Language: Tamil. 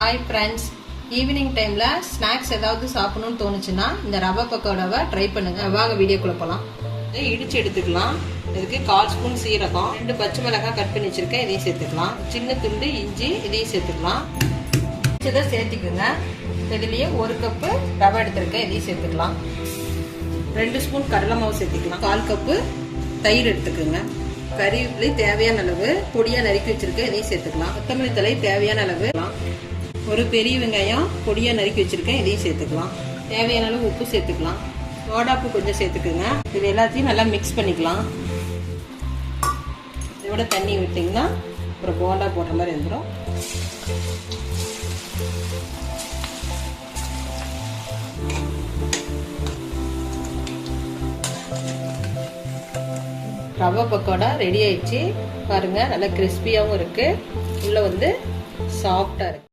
ஹாய் ஃப்ரெண்ட்ஸ், ஈவினிங் டைமில் ஸ்நாக்ஸ் ஏதாவது சாப்பிடணும்னு தோணுச்சுன்னா இந்த ரவை பக்கோடாவை ட்ரை பண்ணுங்கள். வாங்க வீடியோக்குள்ளே போகலாம். இடித்து எடுத்துக்கலாம். இதுக்கு 1/4 ஸ்பூன் சீரகம், 2 பச்சை மிளகாய் கட் பண்ணி வச்சுருக்கேன், இதையும் சேர்த்துக்கலாம். சின்ன துண்டு இஞ்சி, இதையும் சேர்த்துக்கலாம். இதை சேர்த்துக்குங்க. இதுலேயே 1 கப்பு ரவை எடுத்துருக்கேன், இதையும் சேர்த்துக்கலாம். 2 ஸ்பூன் கடலை மாவு சேர்த்துக்கலாம். 1/4 கப்பு தயிர் எடுத்துக்கோங்க. கறிவேப்பிலை தேவையான அளவு பொடியாக நறுக்கி வச்சுருக்கேன், இதையும் சேர்த்துக்கலாம். கொத்தமல்லி தழை தேவையான அளவு, ஒரு பெரிய வெங்காயம் பொடியாக நறுக்கி வச்சுருக்கேன், இதையும் சேர்த்துக்கலாம். தேவையான அளவு உப்பு சேர்த்துக்கலாம். சோடாப்பு கொஞ்சம் சேர்த்துக்குங்க. இது எல்லாத்தையும் நல்லா மிக்ஸ் பண்ணிக்கலாம். இதோட தண்ணி விட்டிங்கன்னா அப்புறம் போண்டா போடுற மாதிரி வந்துடும். ரவை பக்கோடா ரெடி ஆயிடுச்சு. பாருங்க, நல்லா கிறிஸ்பியாகவும் இருக்கு, உள்ள வந்து சாஃப்டா இருக்கு.